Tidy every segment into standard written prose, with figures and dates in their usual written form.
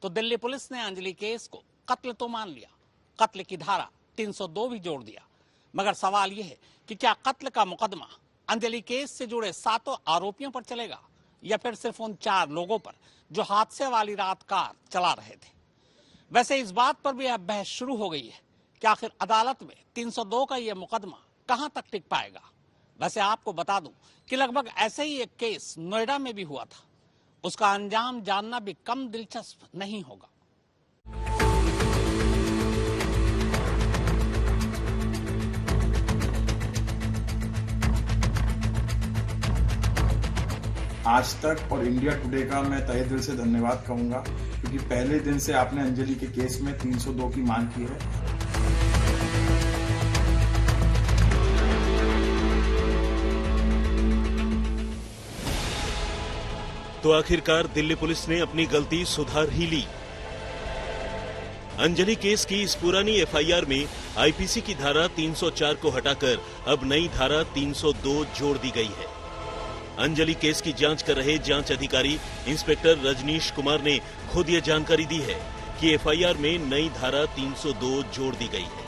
तो दिल्ली पुलिस ने अंजलि केस को कत्ल तो मान लिया, कत्ल की धारा 302 भी जोड़ दिया। मगर सवाल यह है कि क्या कत्ल का मुकदमा अंजलि केस से जुड़े 7 आरोपियों पर चलेगा या फिर सिर्फ उन 4 लोगों पर जो हादसे वाली रात कार चला रहे थे। वैसे इस बात पर भी अब बहस शुरू हो गई है कि आखिर अदालत में 302 का यह मुकदमा कहां तक टिक पाएगा। वैसे आपको बता दूं कि लगभग ऐसे ही एक केस नोएडा में भी हुआ था। उसका अंजाम जानना भी कम दिलचस्प नहीं होगा। आज तक और इंडिया टुडे का मैं तहे दिल से धन्यवाद कहूंगा, क्योंकि पहले दिन से आपने अंजलि के केस में 302 की मांग की है। तो आखिरकार दिल्ली पुलिस ने अपनी गलती सुधार ही ली। अंजलि केस की इस पुरानी एफआईआर में आईपीसी की धारा 304 को हटाकर अब नई धारा 302 जोड़ दी गई है। अंजलि केस की जांच कर रहे जांच अधिकारी इंस्पेक्टर रजनीश कुमार ने खुद ये जानकारी दी है कि एफआईआर में नई धारा 302 जोड़ दी गई है।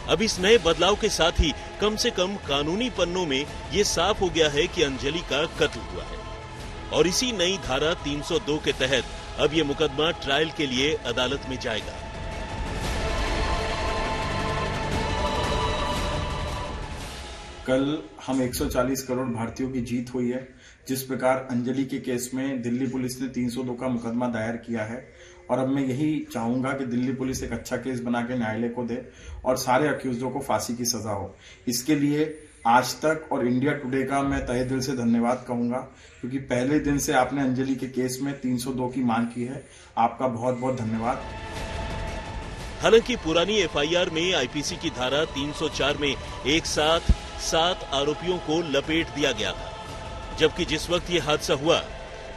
अब इस नए बदलाव के साथ ही कम से कम कानूनी पन्नों में ये साफ हो गया है कि अंजलि का कत्ल हुआ है और इसी नई धारा 302 के तहत अब ये मुकदमा ट्रायल के लिए अदालत में जाएगा। कल हम 140 करोड़ भारतीयों की जीत हुई है। जिस प्रकार अंजलि के केस में दिल्ली पुलिस ने 302 का मुकदमा दायर किया है, और अब मैं यही चाहूंगा कि दिल्ली पुलिस एक अच्छा केस बना के न्यायालय को दे और सारे अक्यूज्डों को फांसी की सजा हो। इसके लिए आज तक और इंडिया टुडे का मैं तहे दिल से धन्यवाद कहूंगा, क्योंकि पहले दिन से आपने अंजलि के केस में 302 की मांग की है। आपका बहुत बहुत धन्यवाद। हालांकि पुरानी एफआईआर में आईपीसी की धारा 304 में एक साथ 7 आरोपियों को लपेट दिया गया था, जबकि जिस वक्त ये हादसा हुआ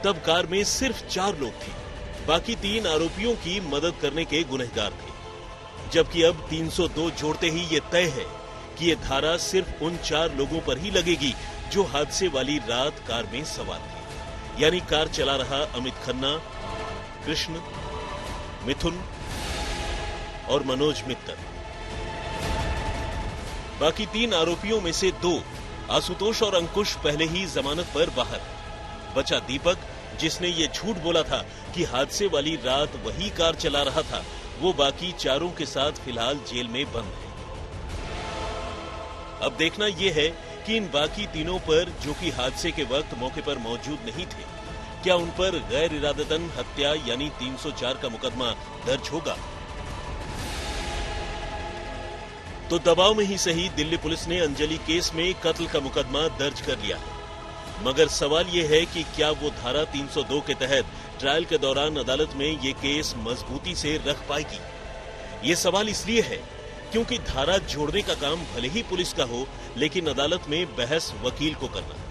तब कार में सिर्फ 4 लोग थे, बाकी 3 आरोपियों की मदद करने के गुनहगार थे। जबकि अब 302 जोड़ते ही ये तय है कि ये धारा सिर्फ उन 4 लोगों पर ही लगेगी जो हादसे वाली रात कार में सवार थे, यानी कार चला रहा अमित खन्ना, कृष्ण, मिथुन और मनोज मित्तल। बाकी 3 आरोपियों में से 2 आशुतोष और अंकुश पहले ही जमानत पर बाहर। बचा दीपक, जिसने ये झूठ बोला था कि हादसे वाली रात वही कार चला रहा था। वो बाकी 4 के साथ फिलहाल जेल में बंद है। अब देखना यह है कि इन बाकी 3 पर, जो कि हादसे के वक्त मौके पर मौजूद नहीं थे, क्या उन पर गैर इरादतन हत्या यानी 304 का मुकदमा दर्ज होगा। तो दबाव में ही सही दिल्ली पुलिस ने अंजलि केस में कत्ल का मुकदमा दर्ज कर लिया है, मगर सवाल यह है कि क्या वो धारा 302 के तहत ट्रायल के दौरान अदालत में ये केस मजबूती से रख पाएगी। ये सवाल इसलिए है क्योंकि धारा जोड़ने का काम भले ही पुलिस का हो, लेकिन अदालत में बहस वकील को करना है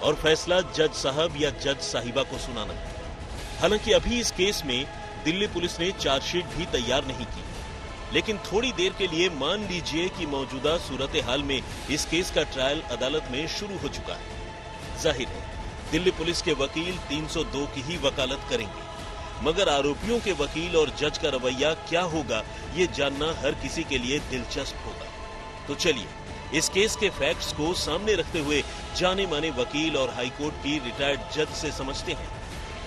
और फैसला जज साहब या जज साहिबा को सुनाना है। हालांकि अभी इस केस में दिल्ली पुलिस ने चार्जशीट भी तैयार नहीं की, लेकिन थोड़ी देर के लिए मान लीजिए कि मौजूदा सूरत हाल में इस केस का ट्रायल अदालत में शुरू हो चुका है। जाहिर है दिल्ली पुलिस के वकील 302 की ही वकालत करेंगे, मगर आरोपियों के वकील और जज का रवैया क्या होगा, ये जानना हर किसी के लिए दिलचस्प होगा। तो चलिए इस केस के फैक्ट्स को सामने रखते हुए जाने माने वकील और हाईकोर्ट की रिटायर्ड जज से समझते हैं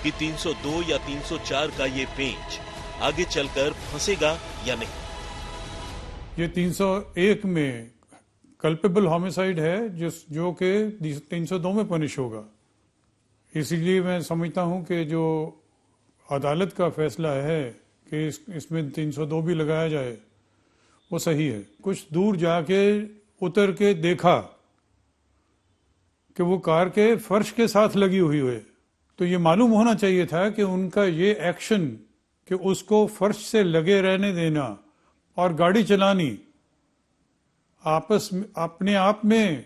कि 302 या 304 का ये पेंच आगे चलकर फंसेगा या नहीं। ये 301 में कल्पेबल होमिसाइड है, जो कि 302 में पनिश होगा। इसीलिए मैं समझता हूं कि जो अदालत का फैसला है कि इसमें 302 भी लगाया जाए, वो सही है। कुछ दूर जाके उतर के देखा कि वो कार के फर्श के साथ लगी हुई है, तो ये मालूम होना चाहिए था कि उनका ये एक्शन कि उसको फर्श से लगे रहने देना और गाड़ी चलानी आपस में अपने आप में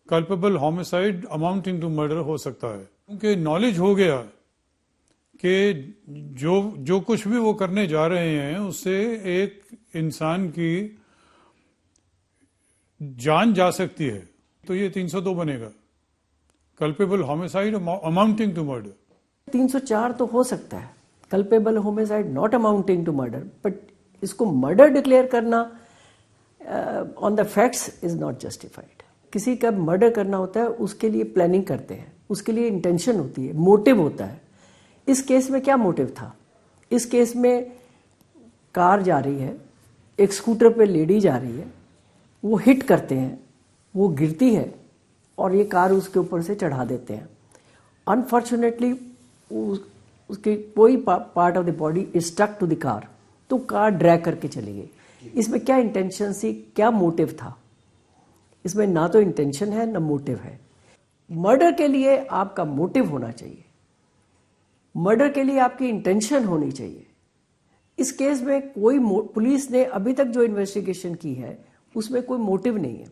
culpable homicide amounting to murder हो सकता है, क्योंकि नॉलेज हो गया कि जो कुछ भी वो करने जा रहे हैं उससे एक इंसान की जान जा सकती है, तो ये 302 बनेगा, culpable homicide amounting to murder. 304 तो हो सकता है, culpable homicide not amounting to murder, but इसको मर्डर डिक्लेयर करना on the facts is not justified. किसी का मर्डर करना होता है, उसके लिए प्लानिंग करते हैं, उसके लिए इंटेंशन होती है, मोटिव होता है। इस केस में क्या मोटिव था? इस केस में कार जा रही है, एक स्कूटर पे लेडी जा रही है, वो हिट करते हैं, वो गिरती है और ये कार उसके ऊपर से चढ़ा देते हैं। अनफॉर्चुनेटली उसके कोई part of the body is stuck to the car, तो कार ड्रैग करके चली गई। इसमें क्या इंटेंशन थी, क्या मोटिव था? इसमें ना तो इंटेंशन है ना मोटिव है। मर्डर के लिए आपका मोटिव होना चाहिए, मर्डर के लिए आपकी इंटेंशन होनी चाहिए। इस केस में कोई पुलिस ने अभी तक जो इन्वेस्टिगेशन की है उसमें कोई मोटिव नहीं है।